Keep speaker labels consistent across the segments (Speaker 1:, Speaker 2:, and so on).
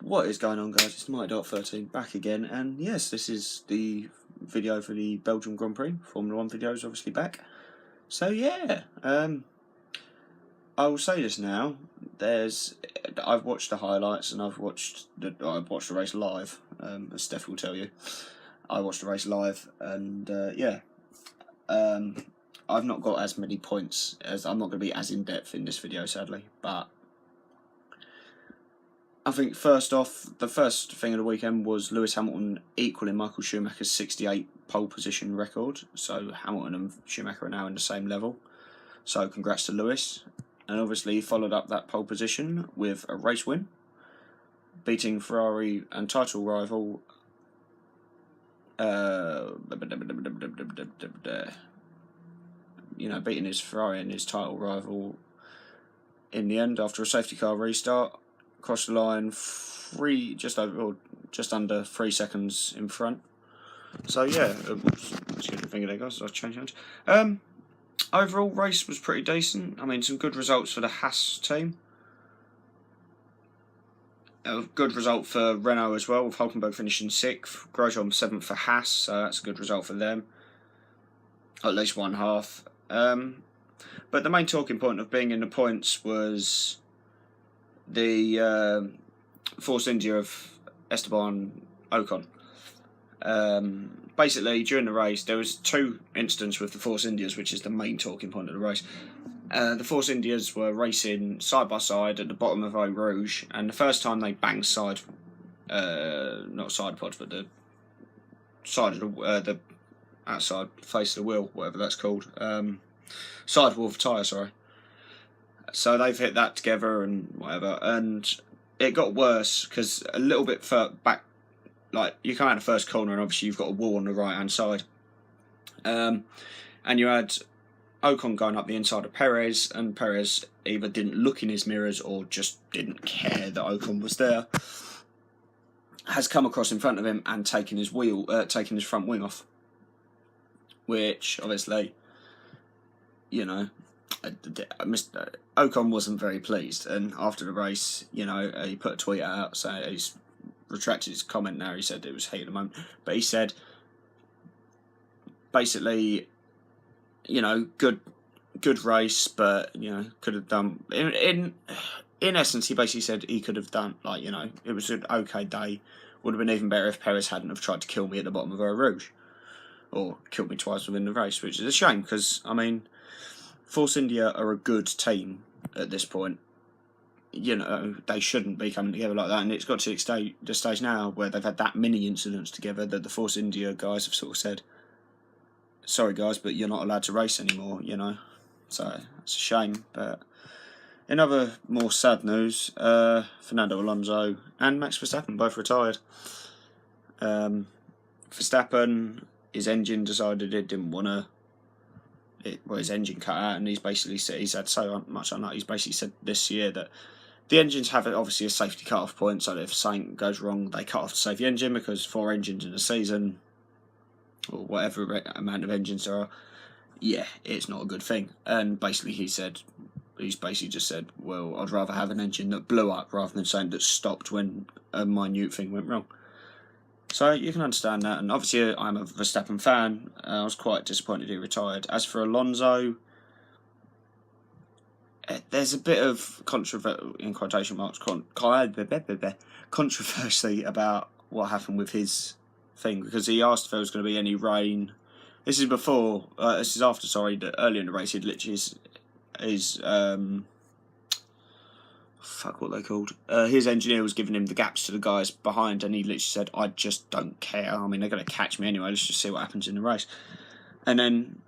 Speaker 1: What is going on, guys? It's Themightydart13 back again, and yes, this is the video for the Belgian Grand Prix. Formula 1 video is obviously back. So yeah, I will say this now. I've watched the highlights and I've watched the race live. As Steph will tell you, I watched the race live, and I've not got as many points as I'm not going to be as in depth in this video, sadly, but. I think first off, the first thing of the weekend was Lewis Hamilton equaling Michael Schumacher's 68 pole position record. So Hamilton and Schumacher are now in the same level. So congrats to Lewis. And obviously he followed up that pole position with a race win, beating Ferrari and title rival beating his Ferrari and his title rival in the end after a safety car restart. Crossed the line just under 3 seconds in front. So yeah, let's get the finger there, guys. I'll change hands. Overall race was pretty decent. I mean, some good results for the Haas team. A good result for Renault as well, with Hulkenberg finishing 6th, Grosjean 7th for Haas, so that's a good result for them. At least one half. But the main talking point of being in the points was the Force India of Esteban Ocon. Basically, during the race, there was 2 incidents with the Force Indias, which is the main talking point of the race. The Force Indias were racing side by side at the bottom of Eau Rouge, and the first time they banged not side pods, but the side of the outside face of the wheel, whatever that's called, sidewall of the tyre, sorry. So they've hit that together and whatever, and it got worse because a little bit further back, like you come out of the first corner and obviously you've got a wall on the right hand side, and you had Ocon going up the inside of Perez, and Perez either didn't look in his mirrors or just didn't care that Ocon was there, has come across in front of him and taken his front wing off, which obviously, Ocon wasn't very pleased, and after the race, he put a tweet out saying he's retracted his comment now. He said it was heat at the moment, but he said basically, good race, but could have done in essence. He basically said he could have done it was an okay day. Would have been even better if Perez hadn't have tried to kill me at the bottom of Eau Rouge, or killed me twice within the race, which is a shame because Force India are a good team at this point. They shouldn't be coming together like that, and it's got to the stage now where they've had that many incidents together that the Force India guys have sort of said, sorry guys, but you're not allowed to race anymore, So it's a shame. But in other more sad news, Fernando Alonso and Max Verstappen both retired. Verstappen, his engine decided it didn't want to. His engine cut out, and he's basically said he's had so much on that. He's basically said this year that the engines have obviously a safety cut-off point, so that if something goes wrong, they cut off to save the engine, because 4 engines in a season, or whatever amount of engines there are, it's not a good thing. And basically he's basically just said, well, I'd rather have an engine that blew up rather than something that stopped when a minute thing went wrong. So you can understand that, and obviously I'm a Verstappen fan. I was quite disappointed he retired. As for Alonso, there's a bit of controversy, in quotation marks, controversy about what happened with his thing, because he asked if there was going to be any rain. This is after, earlier in the race, he'd literally what they called. His engineer was giving him the gaps to the guys behind, and he literally said, I just don't care. I mean, they're going to catch me anyway. Let's just see what happens in the race. And then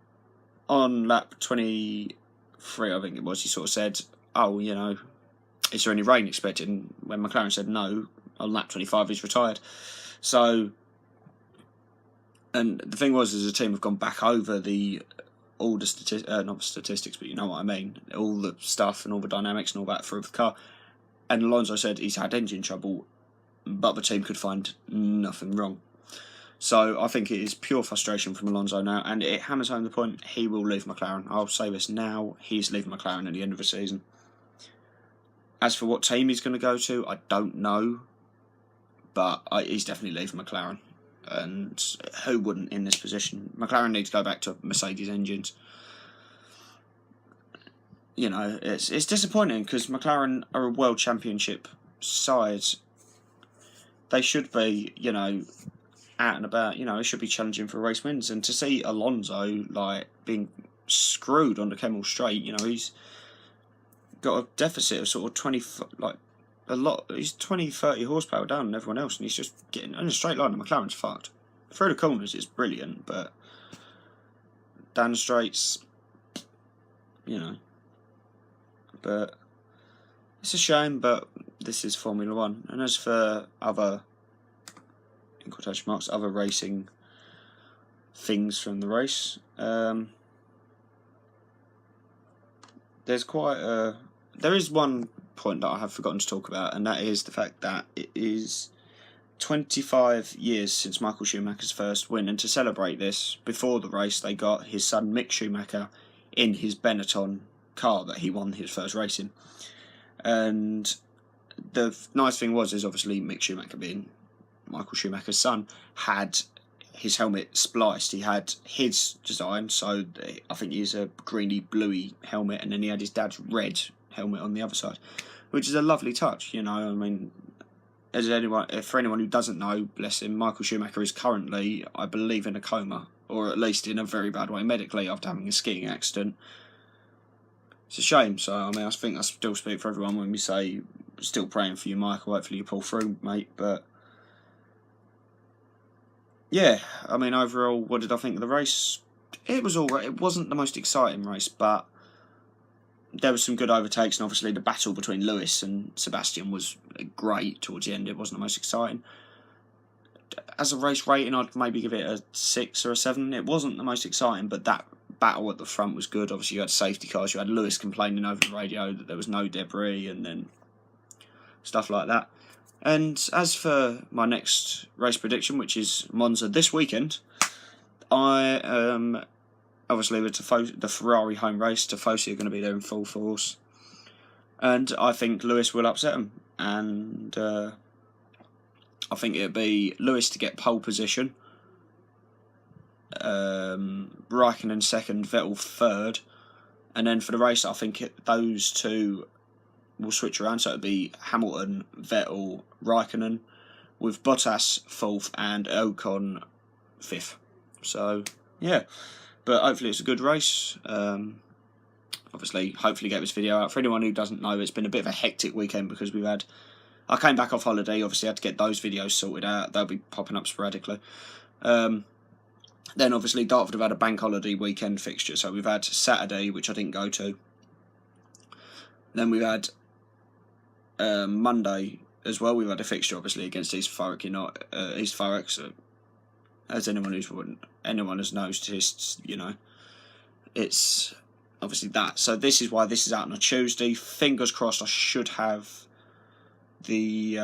Speaker 1: on lap 23, I think it was, he sort of said, oh, is there any rain expected? And when McLaren said no, on lap 25, he's retired. So, and the thing was, as a team have gone back over all the not statistics, but you know what I mean, all the stuff and all the dynamics and all that through the car. And Alonso said he's had engine trouble, but the team could find nothing wrong. So I think it is pure frustration from Alonso now, and it hammers home the point he will leave McLaren. I'll say this now, he's leaving McLaren at the end of the season. As for what team he's going to go to, I don't know. but he's definitely leaving McLaren. And who wouldn't in this position? McLaren need to go back to Mercedes engines. You know, it's disappointing because McLaren are a World Championship side. They should be, you know, out and about. You know, they should be challenging for race wins. And to see Alonso like being screwed on the Kemmel Straight, you know, he's got a deficit of sort of 20, like a lot. He's 20-30 horsepower down on everyone else, and he's just getting in a straight line. And McLaren's fucked. Through the corners, it's brilliant, but down the straights, you know. But it's a shame, but this is Formula One. And as for other, in quotation marks, other racing things from the race, there's there is one point that I have forgotten to talk about, and that is the fact that it is 25 years since Michael Schumacher's first win, and to celebrate this, before the race, they got his son Mick Schumacher in his Benetton car that he won his first race in. And the nice thing is obviously Mick Schumacher, being Michael Schumacher's son, had his helmet spliced. He had his design, so I think he's a greeny bluey helmet, and then he had his dad's red helmet on the other side, which is a lovely touch, you know. I mean, for anyone who doesn't know, bless him, Michael Schumacher is currently, I believe, in a coma, or at least in a very bad way medically, after having a skiing accident. It's a shame. So I mean, I think I still speak for everyone when we say still praying for you, Michael. Hopefully you pull through, mate. But yeah, I mean, overall, what did I think of the race? It was alright. It wasn't the most exciting race, but there was some good overtakes, and obviously the battle between Lewis and Sebastian was great towards the end. It wasn't the most exciting. As a race rating, I'd maybe give it a 6 or a 7. It wasn't the most exciting, but that battle at the front was good. Obviously, you had safety cars. You had Lewis complaining over the radio that there was no debris, and then stuff like that. And as for my next race prediction, which is Monza this weekend, I obviously with the Ferrari home race, Tifosi are going to be there in full force, and I think Lewis will upset them. And I think it'll be Lewis to get pole position, Raikkonen second, Vettel third, and then for the race I think those two will switch around, so it'll be Hamilton, Vettel, Raikkonen, with Bottas fourth and Ocon fifth. So yeah, but hopefully it's a good race. Obviously, hopefully get this video out. For anyone who doesn't know, it's been a bit of a hectic weekend because I came back off holiday, obviously had to get those videos sorted out. They'll be popping up sporadically. Then obviously Dartford have had a bank holiday weekend fixture, so we've had Saturday, which I didn't go to. Then we've had Monday as well. We've had a fixture obviously against East Thurrock, East Thurrock. So as anyone who's noticed, you know, it's obviously that. So this is why this is out on a Tuesday. Fingers crossed, I should have the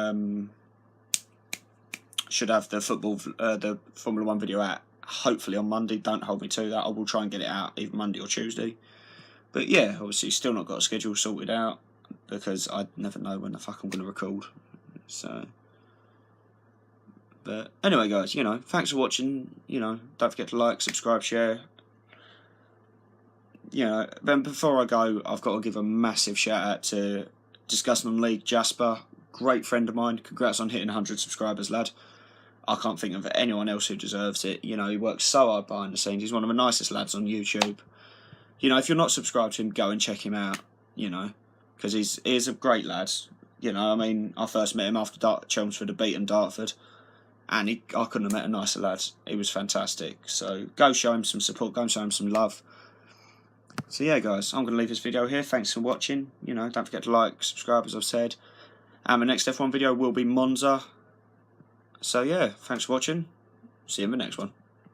Speaker 1: the Formula 1 video out hopefully on Monday. Don't hold me to that. I will try and get it out either Monday or Tuesday. But yeah, obviously still not got a schedule sorted out because I never know when the fuck I'm going to record. So, but anyway, guys, you know, thanks for watching. You know, don't forget to like, subscribe, share. You know, then before I go, I've got to give a massive shout out to Discussing on League Jasper, great friend of mine. Congrats on hitting 100 subscribers, lad. I can't think of anyone else who deserves it. You know, he works so hard behind the scenes. He's one of the nicest lads on YouTube. You know, if you're not subscribed to him, go and check him out. You know, because he's a great lad. You know, I mean, I first met him after Chelmsford had beaten Dartford, and I couldn't have met a nicer lad. He was fantastic. So go show him some support. Go and show him some love. So yeah, guys, I'm going to leave this video here. Thanks for watching. You know, don't forget to like, subscribe, as I've said. And my next F1 video will be Monza. So yeah, thanks for watching. See you in the next one.